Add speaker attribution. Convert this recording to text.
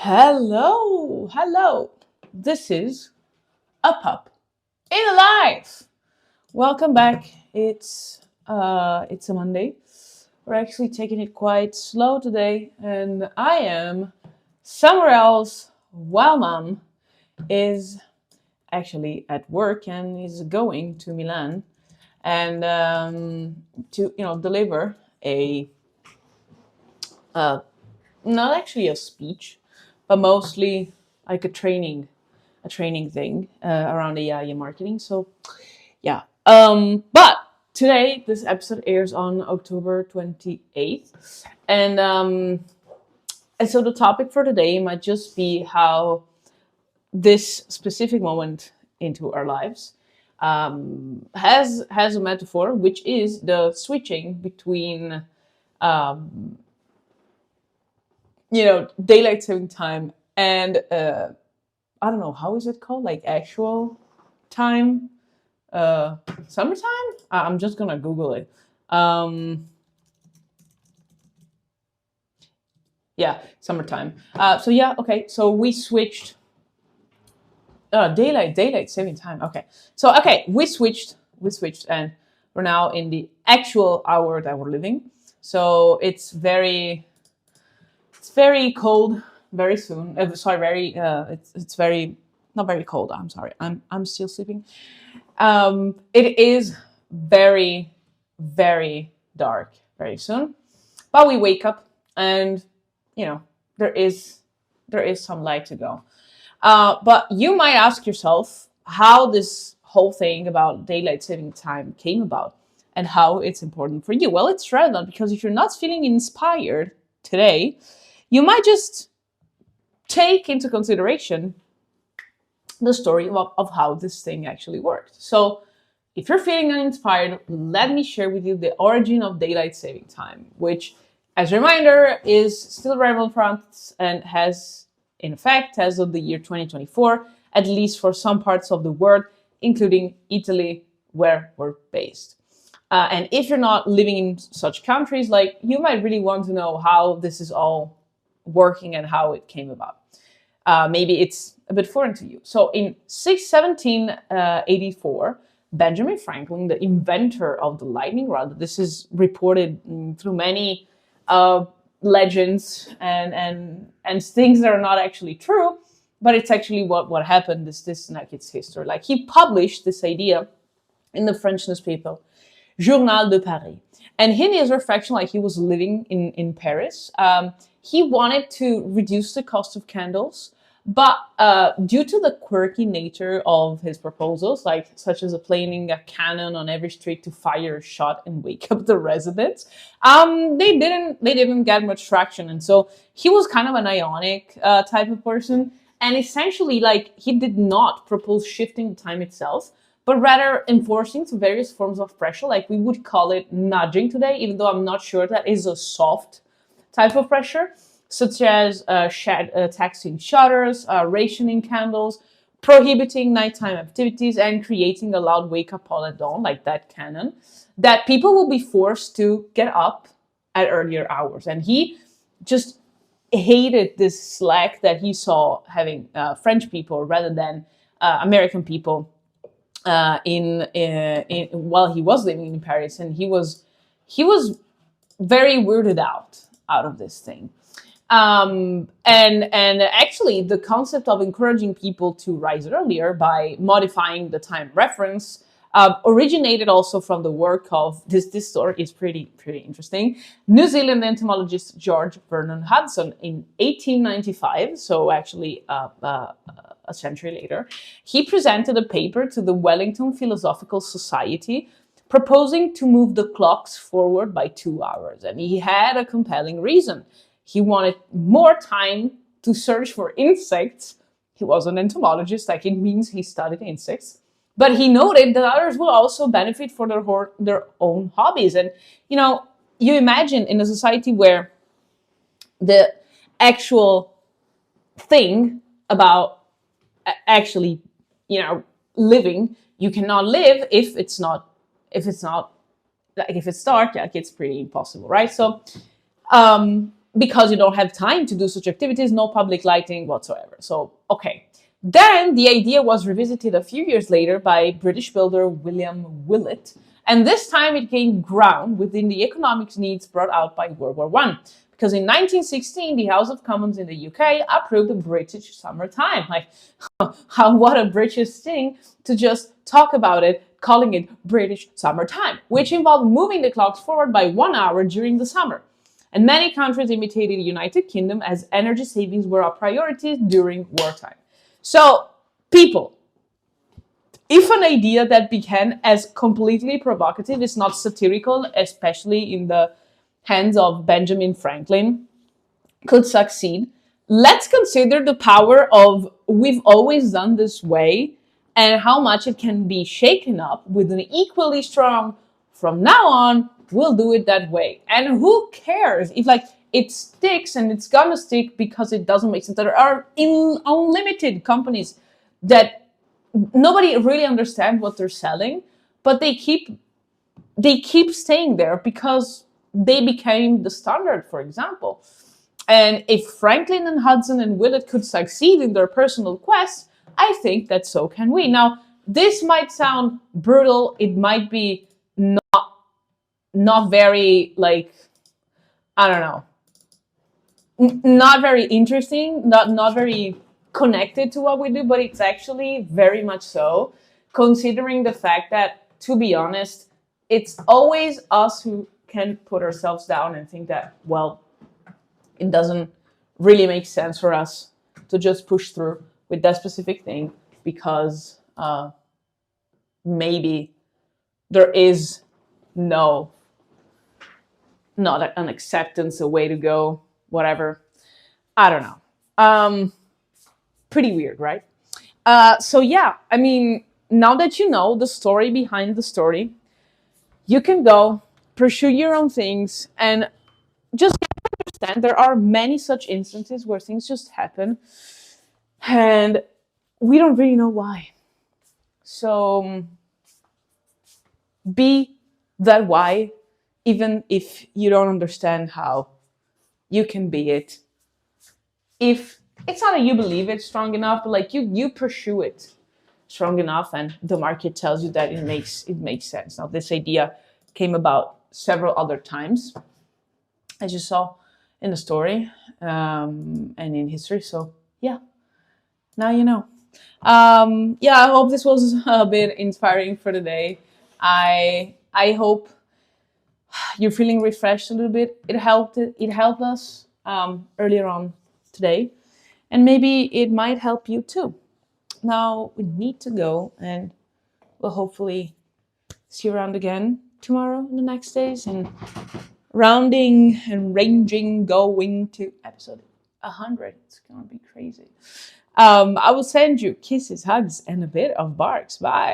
Speaker 1: Hello. This is a Pup in the Life. Welcome back. It's a Monday. We're actually taking it quite slow today, and I am somewhere else while Mom is actually at work and is going to Milan and to deliver a not actually a speech, but mostly like a training thing around AI marketing. So yeah. But today this episode airs on October 28th, and so the topic for today might just be how this specific moment into our lives has a metaphor, which is the switching between daylight saving time and I don't know, how is it called, like actual time, summertime. I'm just gonna Google it. Yeah, summertime. So yeah, okay, so we switched daylight saving time. Okay, we switched, and we're now in the actual hour that we're living. So it's very cold very soon. Sorry, it's very not very cold. I'm sorry. I'm still sleeping. It is very dark very soon, but we wake up and there is some light to go. But you might ask yourself how this whole thing about daylight saving time came about and how it's important for you. Well, it's relevant because if you're not feeling inspired today, you might just take into consideration the story of how this thing actually worked. So if you're feeling uninspired, let me share with you the origin of daylight saving time, which, as a reminder, is still relevant for us and has, in effect, as of the year 2024, at least for some parts of the world, including Italy, where we're based. And if you're not living in such countries, you might really want to know how this is all working and how it came about. Maybe it's a bit foreign to you. So in 1784, Benjamin Franklin, the inventor of the lightning rod, this is reported through many legends and things that are not actually true, but it's actually what happened. This like it's history. Like, he published this idea in the French newspaper Journal de Paris, and in his reflection, like he was living in Paris, he wanted to reduce the cost of candles, but due to the quirky nature of his proposals, such as planning a cannon on every street to fire a shot and wake up the residents, they didn't get much traction. And so he was kind of an ionic type of person, and essentially, he did not propose shifting the time itself, but rather enforcing to various forms of pressure, like we would call it nudging today, even though I'm not sure that is a soft type of pressure, such as taxing shutters, rationing candles, prohibiting nighttime activities, and creating a loud wake-up call at dawn, like that cannon, that people will be forced to get up at earlier hours. And he just hated this slack that he saw having French people rather than American people in while he was living in Paris, and he was very weirded out of this thing. And actually, the concept of encouraging people to rise earlier by modifying the time reference originated also from the work of this story is pretty interesting. New Zealand entomologist George Vernon Hudson in 1895. So actually, a century later, he presented a paper to the Wellington Philosophical Society proposing to move the clocks forward by 2 hours. And he had a compelling reason. He wanted more time to search for insects. He was an entomologist, like it means he studied insects. But he noted that others will also benefit for their own hobbies. And, you imagine in a society where the actual thing about actually, living, you cannot live if it's dark, like it's pretty impossible, right? So, because you don't have time to do such activities, no public lighting whatsoever. So, okay. Then the idea was revisited a few years later by British builder William Willett, and this time it gained ground within the economic needs brought out by World War I. Because in 1916, the House of Commons in the UK approved the British summertime. Like, what a British thing to just talk about it, calling it British summertime, which involved moving the clocks forward by 1 hour during the summer. And many countries imitated the United Kingdom as energy savings were a priority during wartime. So, people, if an idea that began as completely provocative is not satirical, especially in the hands of Benjamin Franklin, could succeed, let's consider the power of we've always done this way and how much it can be shaken up with an equally strong from now on, we'll do it that way. And who cares if it sticks, and it's gonna stick because it doesn't make sense. There are unlimited companies that nobody really understands what they're selling, but they keep staying there because they became the standard, for example. And if Franklin and Hudson and Willett could succeed in their personal quest, I think that so can we. Now, this might sound brutal. It might be not very, I don't know, not very interesting, not very connected to what we do, but it's actually very much so, considering the fact that, to be honest, it's always us who can put ourselves down and think that, well, it doesn't really make sense for us to just push through with that specific thing because maybe there is not an acceptance, a way to go, whatever. I don't know. Pretty weird, right? So yeah, I mean, now that you know the story behind the story, you can go pursue your own things and just understand there are many such instances where things just happen and we don't really know why. So be that why, even if you don't understand how. You can be it. If it's not that you believe it strong enough, but you pursue it strong enough and the market tells you that it makes sense. Now, this idea came about several other times, as you saw in the story and in history. So yeah, now you know. Yeah, I hope this was a bit inspiring for the day. I hope you're feeling refreshed a little bit. It helped us earlier on today, and maybe it might help you too. Now we need to go, and we'll hopefully see you around again tomorrow in the next days, and rounding and ranging, going to episode 100. It's gonna be crazy. I will send you kisses, hugs, and a bit of barks. Bye.